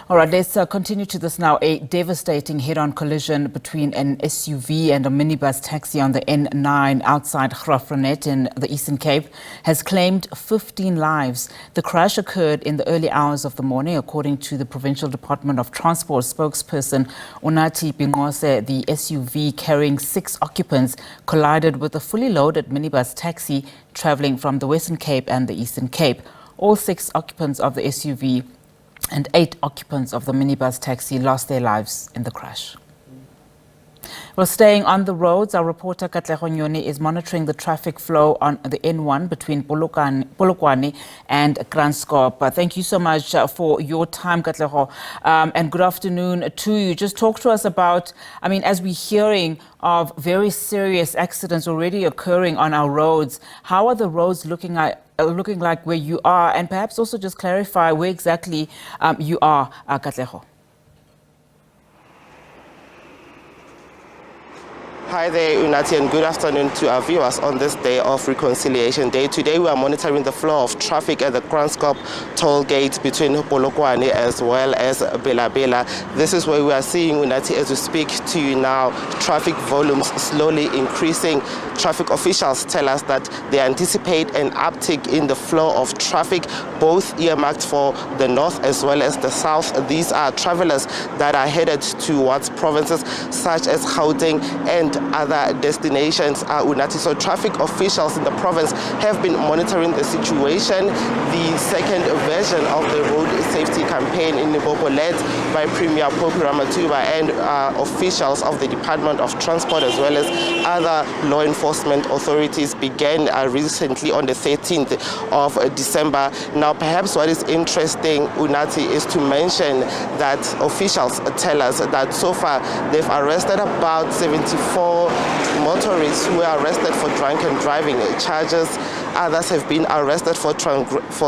All right, let's continue to this now. A devastating head-on collision between an SUV and a minibus taxi on the N9 outside Graaff-Reinet in the Eastern Cape has claimed 15 lives. The crash occurred in the early hours of the morning, according to the Provincial Department of Transport spokesperson Unathi Bingose. The SUV carrying 6 occupants collided with a fully loaded minibus taxi traveling from the Western Cape and the Eastern Cape. All 6 occupants of the SUV and 8 occupants of the minibus taxi lost their lives in the crash. Well, staying on the roads, our reporter Katlego Nyoni is monitoring the traffic flow on the N1 between Polokwane and Kranskop. Thank you so much for your time, Katlego, and good afternoon to you. Just talk to us about, as we're hearing of very serious accidents already occurring on our roads, how are the roads looking like where you are, and perhaps also just clarify where exactly you are, Katlego. Hi there, Unathi, and good afternoon to our viewers on this day of Reconciliation Day. Today we are monitoring the flow of traffic at the Kranskop toll gate between Polokwane as well as Bela. This is where we are seeing, Unathi, as we speak to you now, traffic volumes slowly increasing. Traffic officials tell us that they anticipate an uptick in the flow of traffic, both earmarked for the north as well as the south. These are travelers that are headed towards provinces such as Gauteng and other destinations, Unathi. So traffic officials in the province have been monitoring the situation. The second version of the road safety campaign in Limpopo, led by Premier Popi Ramathuba and officials of the Department of Transport as well as other law enforcement authorities, began recently on the 13th of December. Now, perhaps what is interesting, Unathi, is to mention that officials tell us that so far they've arrested about 74 motorists who were arrested for drunken driving charges. Others have been arrested for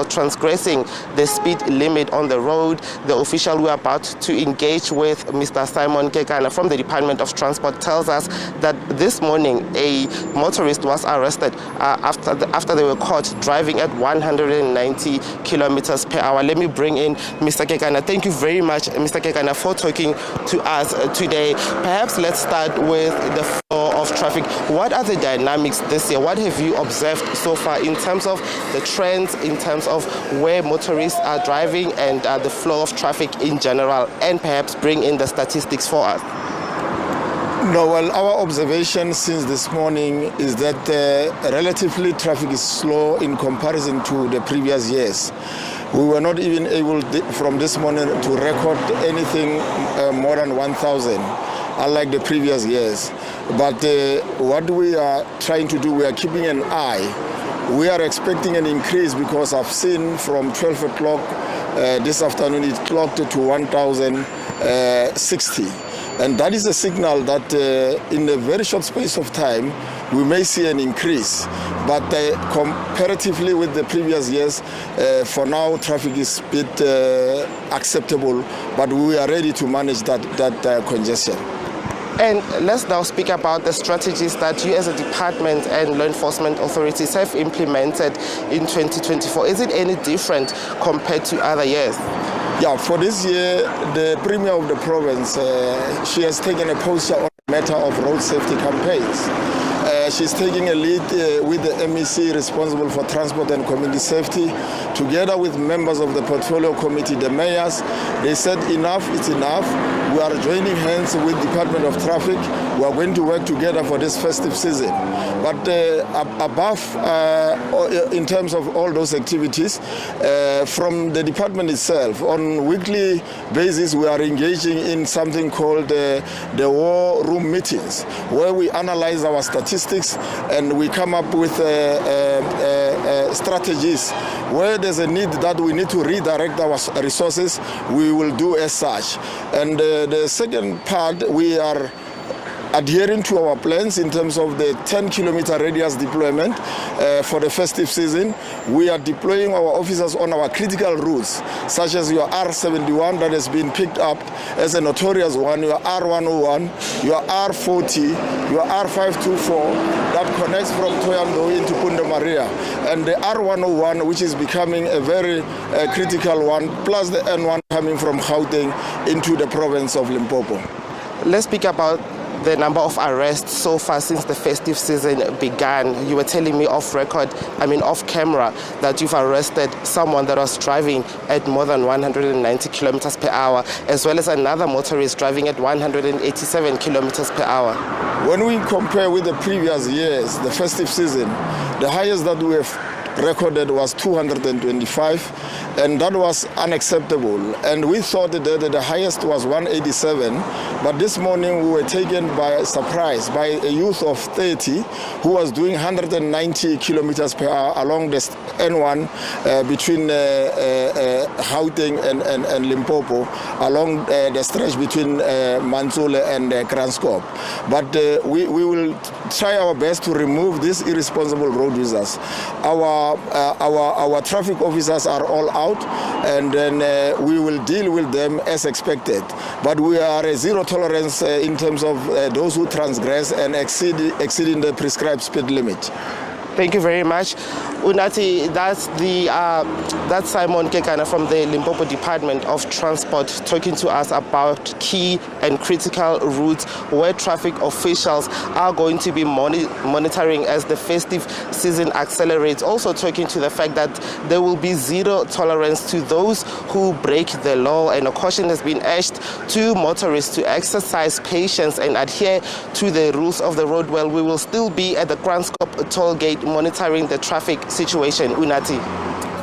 transgressing the speed limit on the road. The official we are about to engage with, Mr. Simon Kekana from the Department of Transport, tells us that this morning a motorist was arrested after they were caught driving at 190 kilometers per hour. Let me bring in Mr. Kekana. Thank you very much, Mr. Kekana, for talking to us today. Perhaps let's start with the flow of traffic. What are the dynamics this year? What have you observed so far in terms of the trends, in terms of where motorists are driving and the flow of traffic in general, and perhaps bring in the statistics for us? No, well, our observation since this morning is that relatively traffic is slow in comparison to the previous years. We were not even able from this morning to record anything more than 1,000, unlike the previous years. But what we are trying to do, we are keeping an eye. We are expecting an increase because I've seen from 12 o'clock this afternoon it clocked to 1,060. And that is a signal that in a very short space of time, we may see an increase. But comparatively with the previous years, for now, traffic is a bit acceptable, but we are ready to manage that congestion. And let's now speak about the strategies that you as a department and law enforcement authorities have implemented in 2024. Is it any different compared to other years? Yeah, for this year, the Premier of the province, she has taken a posture on the matter of road safety campaigns. She's taking a lead with the MEC responsible for transport and community safety, together with members of the portfolio committee, the mayors. They said enough is enough. We are joining hands with Department of Traffic. We are going to work together for this festive season. But above, in terms of all those activities, from the department itself, on weekly basis, we are engaging in something called the war room meetings, where we analyze our statistics and we come up with strategies. Where there's a need that we need to redirect our resources, we will do as such. And the second part, we are adhering to our plans in terms of the 10-kilometer radius deployment for the festive season. We are deploying our officers on our critical routes, such as your R71 that has been picked up as a notorious one, your R101, your R40, your R524 that connects from Thohoyandou into Punda Maria, and the R101, which is becoming a very critical one, plus the N1 coming from Gauteng into the province of Limpopo. Let's speak about the number of arrests so far since the festive season began. You were telling me off camera, that you've arrested someone that was driving at more than 190 kilometers per hour, as well as another motorist driving at 187 kilometers per hour. When we compare with the previous years, the festive season, the highest that we have recorded was 225, and that was unacceptable. And we thought that the highest was 187, but this morning we were taken by surprise by a youth of 30 who was doing 190 kilometers per hour along the N1 between Gauteng and Limpopo, along the stretch between Manzule and Kranskop. But we will try our best to remove these irresponsible road users. Our traffic officers are all out, and then we will deal with them as expected. But we are a zero tolerance in terms of those who transgress and exceeding the prescribed speed limit. Thank you very much. Unati, that's Simon Kekana from the Limpopo Department of Transport talking to us about key and critical routes where traffic officials are going to be monitoring as the festive season accelerates. Also talking to the fact that there will be zero tolerance to those who break the law, and a caution has been urged to motorists to exercise patience and adhere to the rules of the road. Well, we will still be at the Kranskop toll gate monitoring the traffic situation. Unati.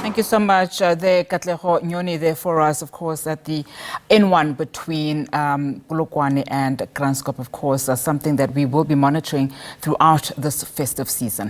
Thank you so much. There, Katlego Nyoni, there for us, of course, at the N1 between Polokwane and Kranskop, of course, something that we will be monitoring throughout this festive season.